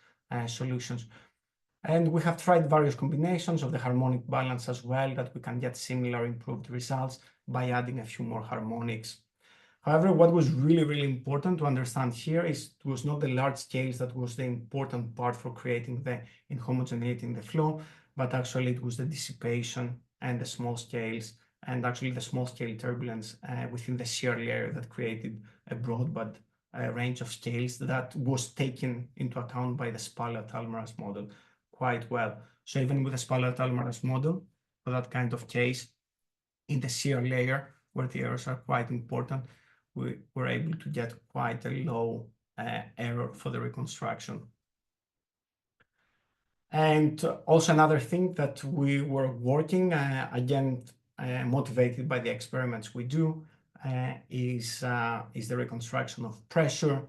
solutions. And we have tried various combinations of the harmonic balance as well, that we can get similar improved results by adding a few more harmonics. However, what was really, really important to understand here is it was not the large scales that was the important part for creating the inhomogeneity in the flow, but actually it was the dissipation and the small scales, and actually the small scale turbulence within the shear layer that created a broadband range of scales that was taken into account by the Spallard-Talmaras model quite well. So even with the Spallard-Talmaras model, for that kind of case, in the shear layer, where the errors are quite important, we were able to get quite a low error for the reconstruction. And also another thing that we were working, again, motivated by the experiments we do, is the reconstruction of pressure.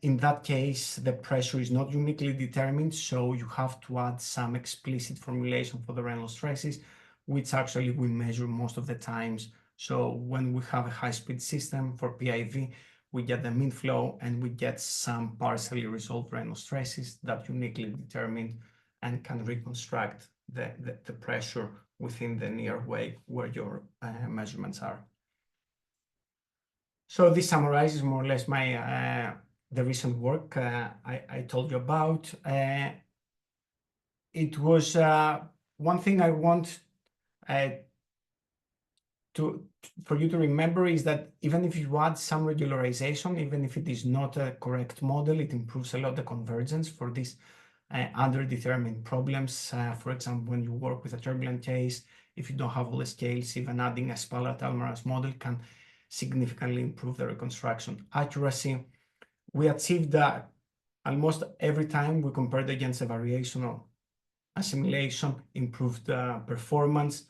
In that case, the pressure is not uniquely determined, so you have to add some explicit formulation for the Reynolds stresses, which actually we measure most of the times. So when we have a high-speed system for PIV, we get the mean flow and we get some partially resolved Reynolds stresses that uniquely determined and can reconstruct the pressure within the near wake where your measurements are. So this summarizes more or less my the recent work I told you about. It was one thing I want for you to remember is that even if you add some regularization, even if it is not a correct model, it improves a lot the convergence for these underdetermined problems. For example, when you work with a turbulent case, if you don't have all the scales, even adding a Spallard-Talmaras model can significantly improve the reconstruction accuracy. We achieved that almost every time we compared against a variational assimilation, improved performance.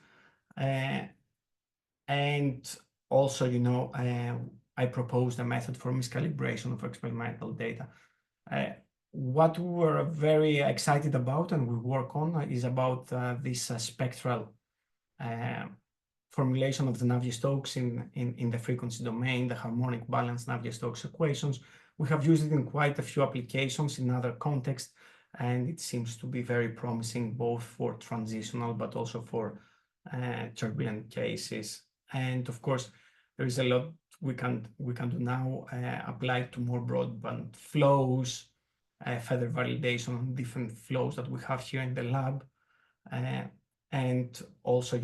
And also, I proposed a method for miscalibration of experimental data. What we're very excited about and we work on is about this spectral formulation of the Navier-Stokes in the frequency domain, the harmonic balance Navier-Stokes equations. We have used it in quite a few applications in other contexts, and it seems to be very promising both for transitional but also for turbulent cases. And of course, there is a lot we can do now, apply to more broadband flows, further validation on different flows that we have here in the lab, and also,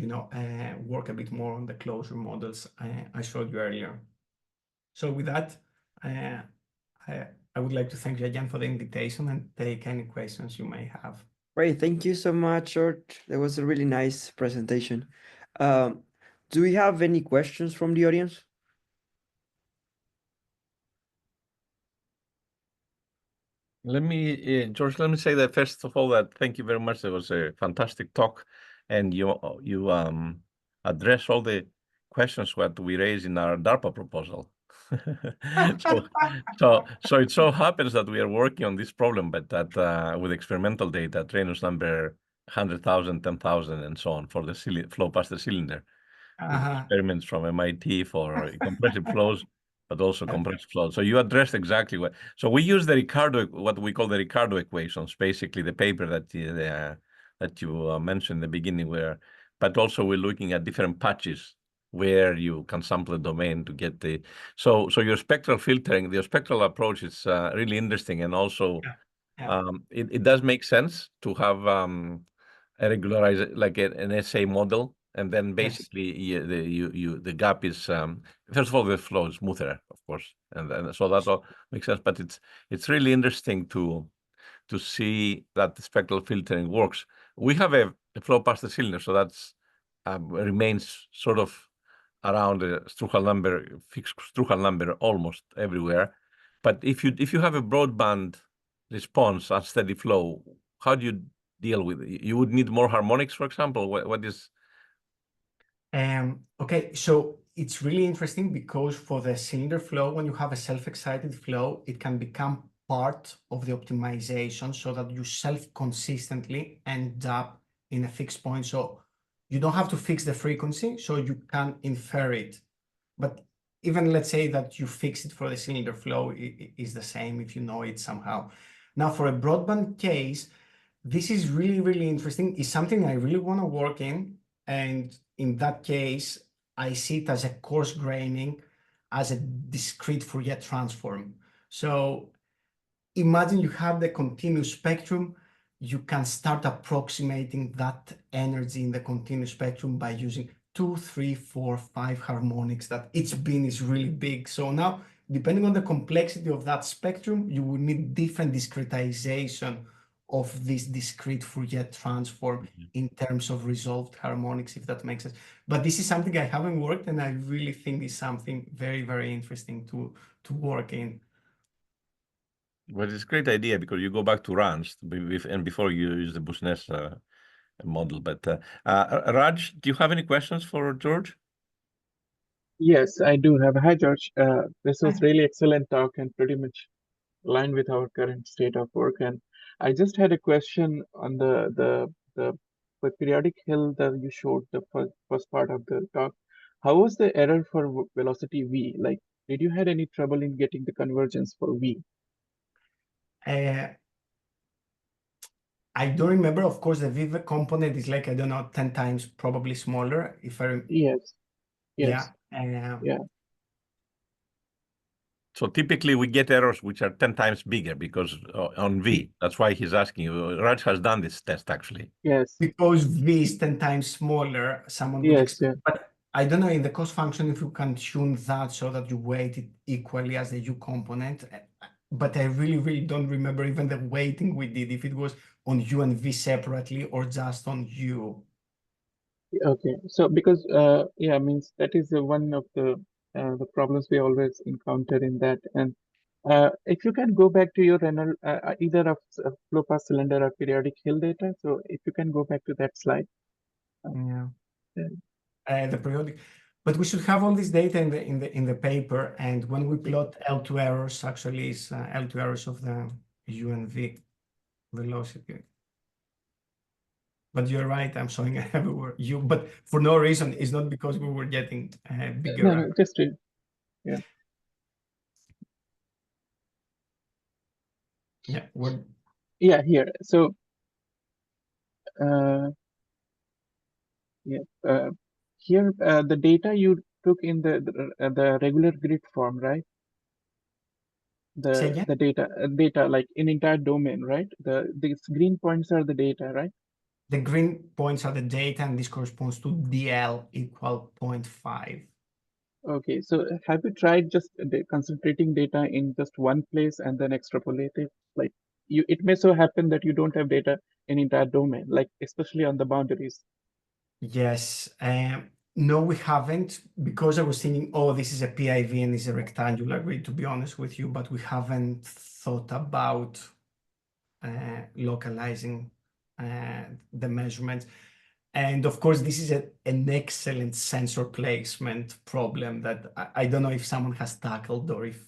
work a bit more on the closure models I showed you earlier. So with that, I would like to thank you again for the invitation and take any questions you may have. Great, thank you so much, George. That was a really nice presentation. Do we have any questions from the audience? George, let me say that first of all, that thank you very much. It was a fantastic talk, and you address all the questions what we raised in our DARPA proposal. so it so happens that we are working on this problem, but that with experimental data, Reynolds number 100,000, 10,000, and so on for the flow past the cylinder. Experiments from MIT for compressive flows, but also compressed flows. So you addressed exactly what. So we use the Ricardo, what we call the Ricardo equations, basically the paper that you mentioned in the beginning, but also we're looking at different patches where you can sample the domain to get the. So your spectral filtering, your spectral approach is really interesting, and also it does make sense to have a regularized, like an SA model and then basically the gap is first of all the flow is smoother, of course, and so that all makes sense. But it's really interesting to see that the spectral filtering works. We have a flow past the cylinder, so that's remains sort of around a Struhal number, fixed Struhal number almost everywhere. But if you have a broadband response at steady flow, how do you deal with it? You would need more harmonics, for example. What is? Okay, so it's really interesting because for the cylinder flow, when you have a self-excited flow, it can become part of the optimization so that you self-consistently end up in a fixed point. So you don't have to fix the frequency, so you can infer it. But even let's say that you fix it for the cylinder flow, it is the same if you know it somehow. Now, for a broadband case, this is really, really interesting. It's something I really want to work in. And in that case, I see it as a coarse graining, as a discrete Fourier transform. So imagine you have the continuous spectrum. You can start approximating that energy in the continuous spectrum by using 2, 3, 4, 5 harmonics, that each bin is really big. So now, depending on the complexity of that spectrum, you will need different discretization of this discrete Fourier transform in terms of resolved harmonics, if that makes sense. But this is something I haven't worked, and I really think is something very, very interesting to work in. Well, it's a great idea because you go back to Rans and before you use the Busnes model. But Raj, do you have any questions for George? Yes, I do have. Hi, George. This was really excellent talk and pretty much aligned with our current state of work. And I just had a question on the periodic hill that you showed the first part of the talk. How was the error for velocity v? Like, did you had any trouble in getting the convergence for v? I don't remember. Of course, the v component is like, I don't know, 10 times probably smaller. If I Yes. yeah. Yeah. So typically we get errors which are 10 times bigger because on V. That's why he's asking you. Raj has done this test actually. Yes. Because v is 10 times smaller, someone would expect. But I don't know in the cost function if you can tune that so that you weight it equally as the U component. But I really, really don't remember even the weighting we did, if it was on U and V separately or just on U. Okay, so because yeah, means that is one of the problems we always encounter in that. And if you can go back to your Reynolds, either of flow past cylinder or periodic hill data, so if you can go back to that slide. Yeah. The periodic, but we should have all this data in the paper. And when we plot L2 errors, actually is L2 errors of the U and V velocity. But you're right, I'm showing everywhere U, but for no reason. It's not because we were getting bigger. No, just yeah. Yeah, we're Yeah, here. So yeah, here the data you took in the regular grid form, right? Say again? The data like in entire domain, right? These green points are the data, right? The green points are the data, and this corresponds to DL equal 0.5. Okay, so have you tried just concentrating data in just one place and then extrapolate it? Like it may so happen that you don't have data in entire domain, like especially on the boundaries. Yes. No, we haven't, because I was thinking, oh, this is a PIV and it's a rectangular grid, to be honest with you, but we haven't thought about localizing the measurements. And of course, this is an excellent sensor placement problem that I don't know if someone has tackled or if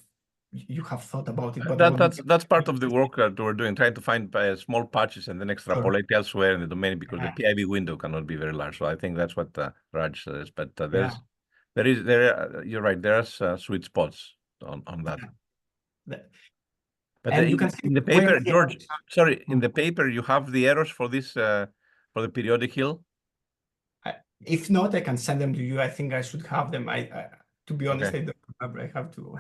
you have thought about it. But that's part of the work that we're doing, trying to find small patches and then extrapolate elsewhere in the domain because the PIV window cannot be very large. So I think that's what Raj says. But you're right. There are sweet spots on that. But and you can in the paper, George, sorry, in the paper you have the errors for this for the periodic hill. If not, I can send them to you. I think I should have them. To be honest, I don't remember. I have to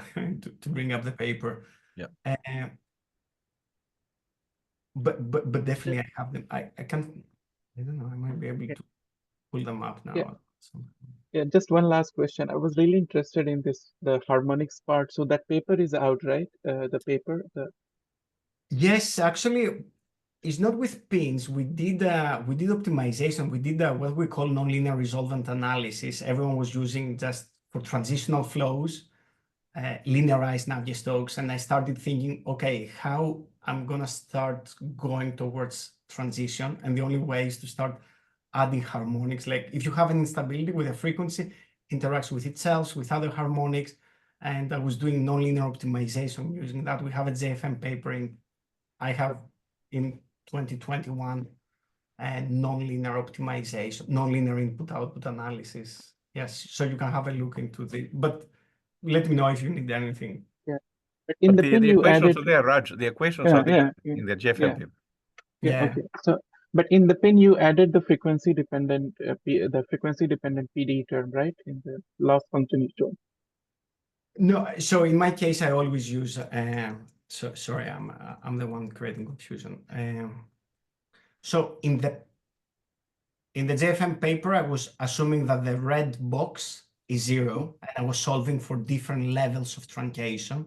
to bring up the paper. Yeah. But definitely I have them. I can. I don't know. I might be able to. pull them up now. Yeah. Yeah, just one last question. I was really interested in the harmonics part. So that paper is out, right? The paper. Yes, actually, it's not with pins. We did optimization. We did what we call nonlinear resolvent analysis. Everyone was using just for transitional flows, linearized Navier-Stokes, and I started thinking, okay, how I'm gonna start going towards transition, and the only way is to start adding harmonics. Like if you have an instability with a frequency, interacts with itself, with other harmonics, and I was doing nonlinear optimization using that. We have a JFM paper I have in 2021 and nonlinear optimization, nonlinear input-output analysis. Yes, so you can have a look into but let me know if you need anything. Yeah, but in the pin the you equations added. are there, Raj. The equations are there in the GFM paper. Yeah. Okay. So, but in the pin you added the frequency dependent PD term, right? In the last function you showed. No, so in my case, I always use. Sorry, I'm the one creating confusion. So in the JFM paper, I was assuming that the red box is 0, and I was solving for different levels of truncation.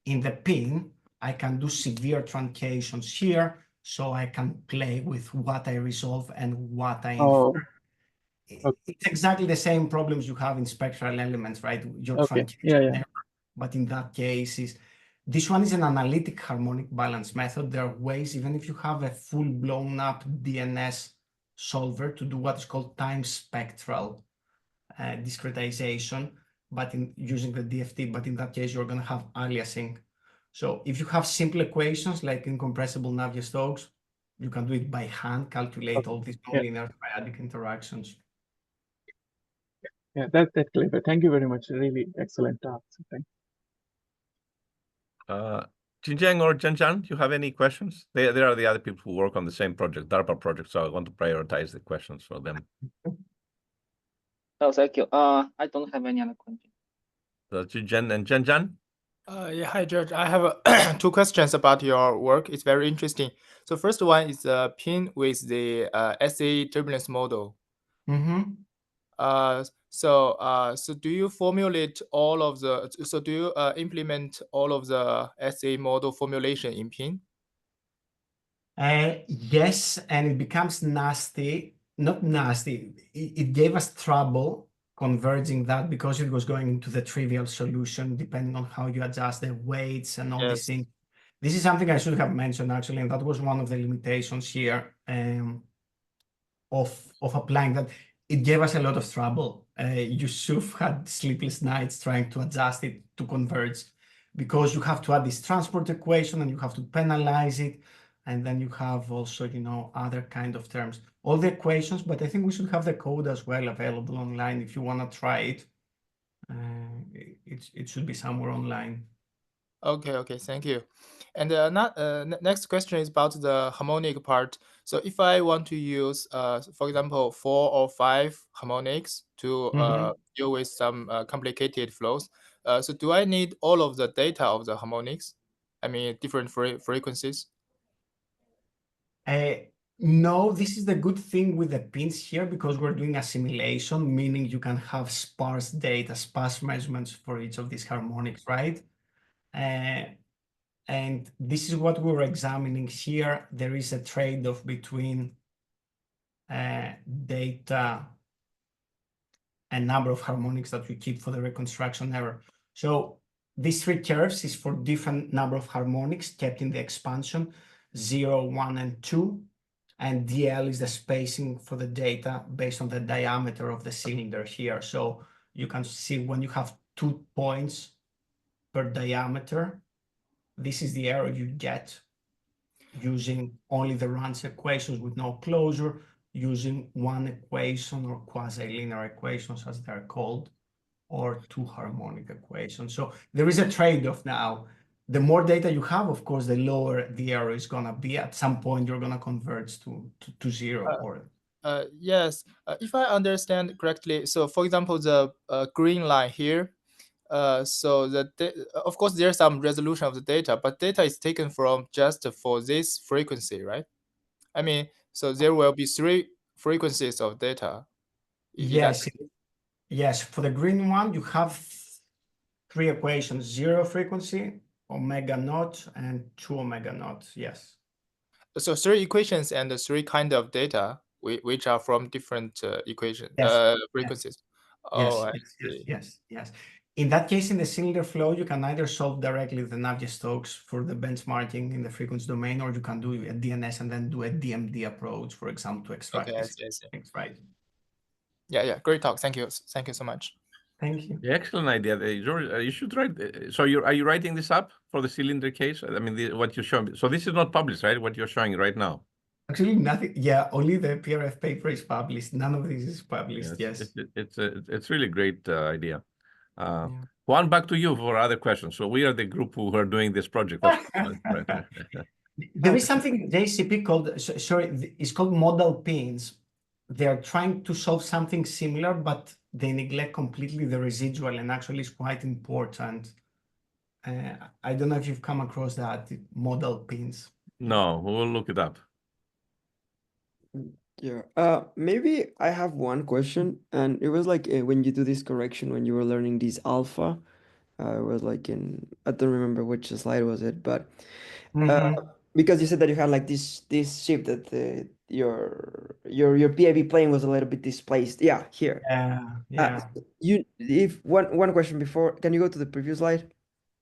In the pin, I can do severe truncations here, so I can play with what I resolve and what I infer. Okay. It's exactly the same problems you have in spectral elements, right? Your Okay. truncation Yeah. but in that case this one is an analytic harmonic balance method. There are ways, even if you have a full blown up DNS solver, to do what is called time spectral discretization, but using the DFT, but in that case you're going to have aliasing. So if you have simple equations like incompressible Navier-Stokes, you can do it by hand, calculate all these nonlinear triadic interactions. Yeah, that's clever. Thank you very much. Really excellent talk. Thanks. Jinjiang or Jianjian, do you have any questions? There are the other people who work on the same project, DARPA project, so I want to prioritize the questions for them. Oh, thank you. I don't have any other questions. So Jinjiang and Jianjian? Yeah, hi, George. I have two questions about your work. It's very interesting. So first one is the pin with the SA turbulence model. So do you formulate all of the? So do you implement all of the SA model formulation in pin? Yes, and it becomes nasty. Not nasty. It gave us trouble converging that because it was going into the trivial solution, depending on how you adjust the weights and all these things. This is something I should have mentioned actually, and that was one of the limitations here of applying that. It gave us a lot of trouble. Yusuf had sleepless nights trying to adjust it to converge, because you have to add this transport equation and you have to penalize it. And then you have also, other kind of terms, all the equations, but I think we should have the code as well available online if you want to try it. It should be somewhere online. Okay, thank you. And next question is about the harmonic part. So if I want to use, for example, 4 or 5 harmonics to deal with some complicated flows, so do I need all of the data of the harmonics? I mean, different frequencies? No, this is the good thing with the pins here, because we're doing assimilation, meaning you can have sparse data, sparse measurements for each of these harmonics, right? And this is what we're examining here. There is a trade-off between data and number of harmonics that we keep for the reconstruction error. So these 3 curves is for different number of harmonics kept in the expansion, 0, 1, and 2. And DL is the spacing for the data based on the diameter of the cylinder here. So you can see when you have 2 points per diameter, this is the error you get using only the Ran's equations with no closure, using one equation or quasi-linear equations as they're called, or 2 harmonic equations. So there is a trade-off now. The more data you have, of course, the lower the error is going to be. At some point, you're going to converge to 0. Yes, if I understand correctly, so for example, the green line here, so of course there's some resolution of the data, but data is taken from just for this frequency, right? I mean, so there will be 3 frequencies of data. Yes, yes. For the green one, you have 3 equations: 0 frequency, omega naught, and 2 omega naught. Yes. So 3 equations and 3 kind of data, which are from different equation Yes. frequencies. Yes, Oh, I yes, see. yes. In that case, in the cylinder flow, you can either solve directly the Navier-Stokes for the benchmarking in the frequency domain, or you can do a DNS and then do a DMD approach, for example, to extract Okay, I these see. things, right? Yeah, great talk. Thank you so much. Thank you. Yeah, excellent idea, George. You should write. So are you writing this up for the cylinder case? I mean, what you're showing. So this is not published, right? What you're showing right now. Actually, nothing. Yeah, only the PRF paper is published. None of this is published. Yes. It's really great idea. Yeah. Juan, back to you for other questions. So we are the group who are doing this project. There is something in JCP called, sorry, it's called model pins. They're trying to solve something similar, but they neglect completely the residual, and actually it's quite important. I don't know if you've come across that, model pins. No, we'll look it up. Yeah. Maybe I have one question, and it was like when you do this correction, when you were learning these alpha, it was like I don't remember which slide was it, but because you said that you had like this shape that your PIV plane was a little bit displaced. Yeah, here. Yeah. If one question before, can you go to the previous slide?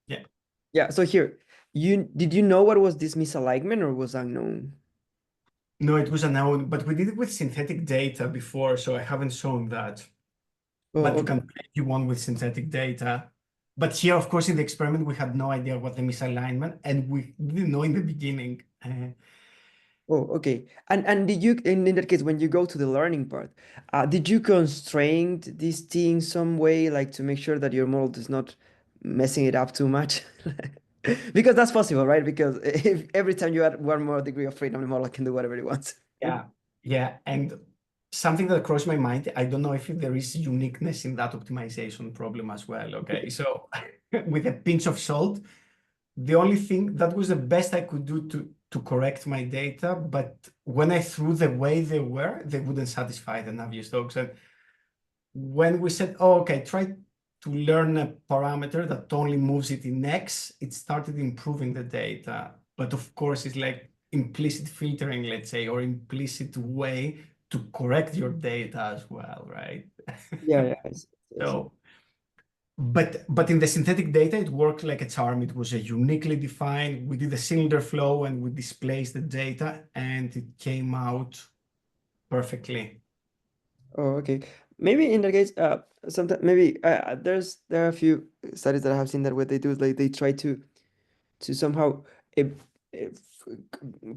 Yeah. Yeah. So here, did you know what was this misalignment or was unknown? No, it was unknown, but we did it with synthetic data before, so I haven't shown that. But you can play if you want with synthetic data. But here, of course, in the experiment, we had no idea what the misalignment, and we didn't know in the beginning. Oh, okay. And did you, in that case, when you go to the learning part, did you constrain this thing some way, like to make sure that your model is not messing it up too much? Because that's possible, right? Because if every time you add one more degree of freedom, the model can do whatever it wants. Yeah. And something that crossed my mind, I don't know if there is uniqueness in that optimization problem as well. Okay. So with a pinch of salt, the only thing that was the best I could do to correct my data, but when I threw the way they were, they wouldn't satisfy the Navier-Stokes. And when we said, oh, okay, try to learn a parameter that only moves it in X, it started improving the data. But of course, it's like implicit filtering, let's say, or implicit way to correct your data as well, right? Yeah. So, but in the synthetic data, it worked like a charm. It was a uniquely defined. We did a cylinder flow and we displaced the data, and it came out perfectly. Oh, okay. Maybe in that case, sometimes maybe there are a few studies that I have seen that what they do is like they try to somehow uh,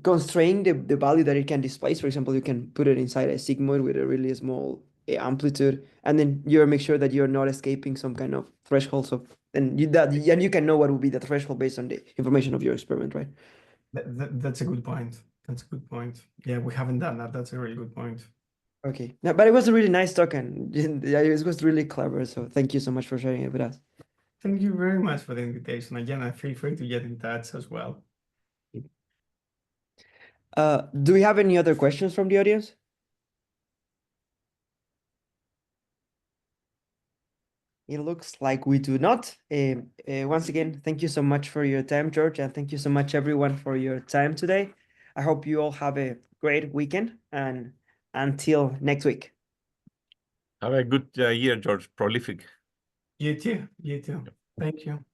constrain the value that it can displace. For example, you can put it inside a sigmoid with a really small amplitude, and then you make sure that you're not escaping some kind of threshold. So and you can know what will be the threshold based on the information of your experiment, right? That's a good point. That's a good point. Yeah, we haven't done that. That's a really good point. Okay. No, but it was a really nice talk, and yeah, it was really clever. So thank you so much for sharing it with us. Thank you very much for the invitation. Again, I feel free to get in touch as well. Do we have any other questions from the audience? It looks like we do not. Once again, thank you so much for your time, George, and thank you so much, everyone, for your time today. I hope you all have a great weekend, and until next week. Have a good year, George. Prolific. You too. Thank you.